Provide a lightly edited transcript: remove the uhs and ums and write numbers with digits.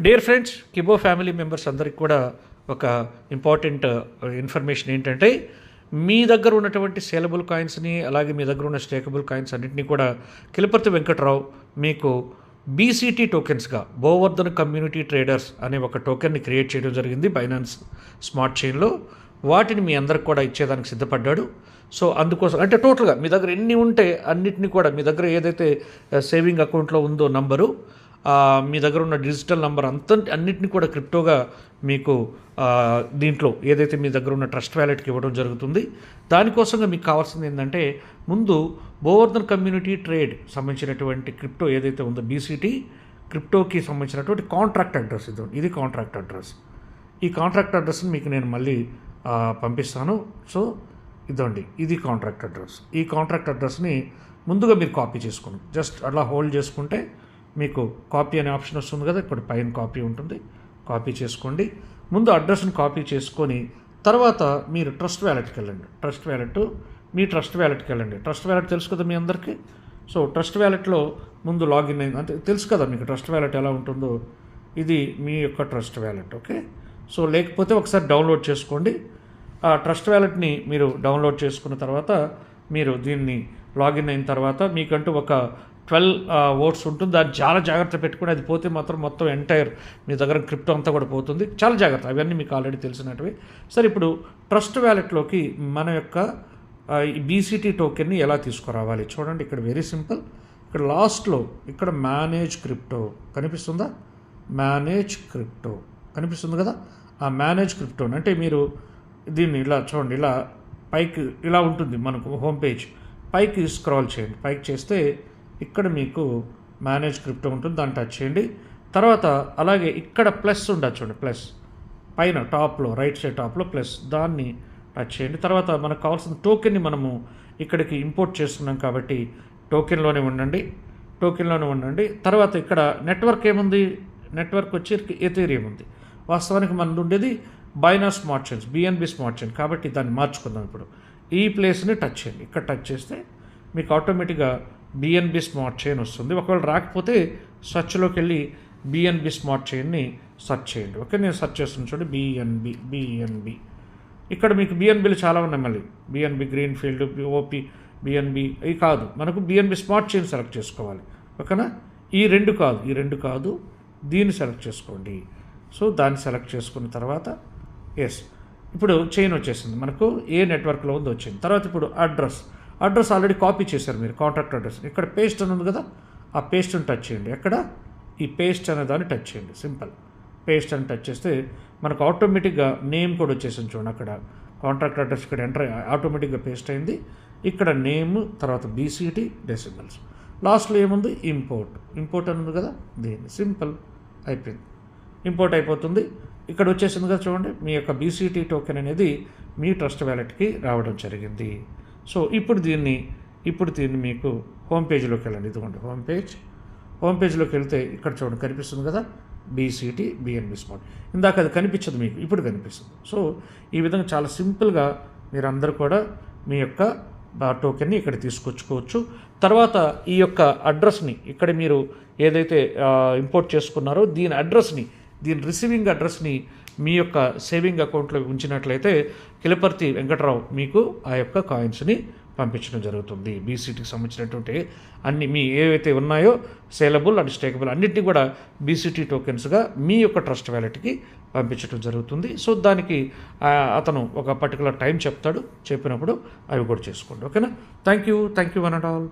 Dear friends, కిబో family members అందరికి కూడా ఒక ఇంపార్టెంట్ ఇన్ఫర్మేషన్ ఏంటంటే, మీ దగ్గర ఉన్నటువంటి సేలబుల్ కాయిన్స్ని అలాగే మీ దగ్గర ఉన్న స్టేకబుల్ కాయిన్స్ అన్నింటినీ కూడా కిలపర్తి వెంకట్రావు మీకు బీసీటీ టోకెన్స్గా గోవర్ధన్ కమ్యూనిటీ ట్రేడర్స్ అనే ఒక టోకెన్ని క్రియేట్ చేయడం జరిగింది బైనాన్స్ స్మార్ట్ చైన్లో. వాటిని మీ అందరికి కూడా ఇచ్చేదానికి సిద్ధపడ్డాడు. సో అందుకోసం అంటే టోటల్గా మీ దగ్గర ఎన్ని ఉంటే అన్నిటిని కూడా మీ దగ్గర ఏదైతే సేవింగ్ అకౌంట్లో ఉందో నంబరు, మీ దగ్గర ఉన్న డిజిటల్ నంబర్ అన్నిటిని కూడా క్రిప్టోగా మీకు దీంట్లో ఏదైతే మీ దగ్గర ఉన్న ట్రస్ట్ వ్యాలెట్కి ఇవ్వడం జరుగుతుంది. దానికోసంగా మీకు కావాల్సింది ఏంటంటే, ముందు గోవర్ధన్ కమ్యూనిటీ ట్రేడ్ సంబంధించినటువంటి క్రిప్టో ఏదైతే ఉందో బీసీటీ క్రిప్టోకి సంబంధించినటువంటి కాంట్రాక్ట్ అడ్రస్ ఇది కాంట్రాక్ట్ అడ్రస్. ఈ కాంట్రాక్ట్ అడ్రస్ని మీకు నేను మళ్ళీ పంపిస్తాను. సో ఇదండి, ఇది కాంట్రాక్ట్ అడ్రస్. ఈ కాంట్రాక్ట్ అడ్రస్ని ముందుగా మీరు కాపీ చేసుకోండి. జస్ట్ అలా హోల్డ్ చేసుకుంటే మీకు కాపీ అనే ఆప్షన్ వస్తుంది కదా, ఇక్కడ పైన కాపీ ఉంటుంది. కాపీ చేసుకోండి. ముందు అడ్రస్ని కాపీ చేసుకొని తర్వాత మీరు ట్రస్ట్ వ్యాలెట్కి వెళ్ళండి. ట్రస్ట్ వ్యాలెట్కి వెళ్ళండి. ట్రస్ట్ వ్యాలెట్ తెలుసు కదా మీ అందరికీ. సో ట్రస్ట్ వ్యాలెట్లో ముందు లాగిన్ అయింది అంటే తెలుసు కదా మీకు ట్రస్ట్ వ్యాలెట్ ఎలా ఉంటుందో. ఇది మీ యొక్క ట్రస్ట్ వ్యాలెట్. ఓకే, సో లేకపోతే ఒకసారి డౌన్లోడ్ చేసుకోండి. ఆ ట్రస్ట్ వ్యాలెట్ని మీరు డౌన్లోడ్ చేసుకున్న తర్వాత మీరు దీన్ని లాగిన్ అయిన తర్వాత మీకంటూ ఒక 12 ఓట్స్ ఉంటుంది. దాన్ని చాలా జాగ్రత్త పెట్టుకుని, అది పోతే మాత్రం మొత్తం ఎంటైర్ మీ దగ్గర క్రిప్టో అంతా కూడా పోతుంది. చాలా జాగ్రత్త, అవన్నీ మీకు ఆల్రెడీ తెలిసినట్టువి. సరే, ఇప్పుడు ట్రస్ట్ వ్యాలెట్లోకి మన యొక్క బీసీటీ టోకెన్ని ఎలా తీసుకురావాలి చూడండి. ఇక్కడ వెరీ సింపుల్. ఇక్కడ లాస్ట్లో ఇక్కడ మేనేజ్ క్రిప్టో కనిపిస్తుందా? మేనేజ్ క్రిప్టో కనిపిస్తుంది కదా. ఆ మేనేజ్ క్రిప్టో అంటే మీరు దీన్ని ఇలా చూడండి, ఇలా పైకి ఇలా ఉంటుంది మనకు హోమ్ పేజ్. పైకి స్క్రాల్ చేయండి. పైకి చేస్తే ఇక్కడ మీకు మేనేజ్ క్రిప్టో ఉంటుంది, దాన్ని టచ్ చేయండి. తర్వాత అలాగే ఇక్కడ ప్లస్ ఉండదు చూడండి, ప్లస్ పైన టాప్లో రైట్ సైడ్ టాప్లో ప్లస్, దాన్ని టచ్ చేయండి. తర్వాత మనకు కావాల్సిన టోకెన్ని మనము ఇక్కడికి ఇంపోర్ట్ చేస్తున్నాం కాబట్టి టోకెన్లోనే ఉండండి. తర్వాత ఇక్కడ నెట్వర్క్ ఏముంది? నెట్వర్క్ వచ్చి ఎథీరియం ఉంది. వాస్తవానికి మనది ఉండేది Binance smart chains, BNB smart chain కాబట్టి దాన్ని మార్చుకుందాం. ఇప్పుడు ఈ ప్లేస్ని టచ్ చేయండి. ఇక్కడ టచ్ చేస్తే మీకు ఆటోమేటిక్గా బిఎన్బి స్మార్ట్ చైన్ వస్తుంది. ఒకవేళ రాకపోతే సర్చ్లోకి వెళ్ళి బిఎన్బి స్మార్ట్ చైన్ని సెర్చ్ చేయండి. ఓకే, నేను సెర్చ్ చేస్తున్నాను చూడండి, బిఎన్బి. ఇక్కడ మీకు బిఎన్బిలు చాలా ఉన్నాయి. మళ్ళీ BNB green field, OP, BNB ఇవి కాదు, మనకు బిఎన్బి స్మార్ట్ చైన్ సెలెక్ట్ చేసుకోవాలి. ఓకేనా? ఈ రెండు కాదు, దీన్ని సెలెక్ట్ చేసుకోండి. సో దాన్ని సెలెక్ట్ చేసుకున్న తర్వాత ఎస్, ఇప్పుడు చైన్ వచ్చేసింది మనకు. ఏ నెట్వర్క్లో ఉందో వచ్చింది. తర్వాత ఇప్పుడు అడ్రస్ ఆల్రెడీ కాపీ చేశారు మీరు, కాంట్రాక్ట్ అడ్రస్. ఇక్కడ పేస్ట్ అని ఉంది కదా, ఆ పేస్ట్ని టచ్ చేయండి. ఎక్కడ? ఈ పేస్ట్ అనే దాన్ని టచ్ చేయండి. సింపుల్. పేస్ట్ అని టచ్ చేస్తే మనకు ఆటోమేటిక్గా నేమ్ కూడా వచ్చేసింది చూడండి. అక్కడ కాంట్రాక్ట్ అడ్రస్ ఇక్కడ ఎంటర్ ఆటోమేటిక్గా పేస్ట్ అయింది. ఇక్కడ నేమ్, తర్వాత బీసీటీ డెసిమల్స్, లాస్ట్లో ఏముంది? ఇంపోర్ట్ అని ఉంది కదా, దీన్ని సింపుల్ అయిపోయింది. ఇంపోర్ట్ అయిపోతుంది. ఇక్కడ వచ్చేసింది కదా చూడండి, మీ యొక్క బీసీటీ టోకెన్ అనేది మీ ట్రస్ట్ వ్యాలెట్కి రావడం జరిగింది. సో ఇప్పుడు దీన్ని మీకు హోమ్ పేజ్లోకి వెళ్ళండి. ఇదిగోండి హోమ్ పేజ్లోకి వెళ్తే ఇక్కడ చూడండి కనిపిస్తుంది కదా, బీసీటీ బిఎన్బి స్మార్ట్. ఇందాక అది కనిపించదు మీకు, ఇప్పుడు కనిపిస్తుంది. సో ఈ విధంగా చాలా సింపుల్గా మీరందరూ కూడా మీ యొక్క టోకెన్ని ఇక్కడ తీసుకొచ్చుకోవచ్చు. తర్వాత ఈ యొక్క అడ్రస్ని ఇక్కడ మీరు ఏదైతే ఇంపోర్ట్ చేసుకున్నారో దీని రిసీవింగ్ అడ్రస్ని మీ యొక్క సేవింగ్ అకౌంట్లో ఉంచినట్లయితే కిలపర్తి వెంకట్రావు మీకు ఆ యొక్క కాయిన్స్ని పంపించడం జరుగుతుంది. బీసీటీకి సంబంధించినటువంటి అన్ని మీ ఏవైతే ఉన్నాయో సేలబుల్ అండ్ స్టేకబుల్ అన్నింటినీ కూడా బీసీటీ టోకెన్స్గా మీ యొక్క ట్రస్ట్ వ్యాలెట్కి పంపించడం జరుగుతుంది. సో దానికి అతను ఒక పర్టికులర్ టైం చెప్తాడు, చెప్పినప్పుడు అవి కూడా చేసుకోండి. ఓకేనా? Thank you one and all.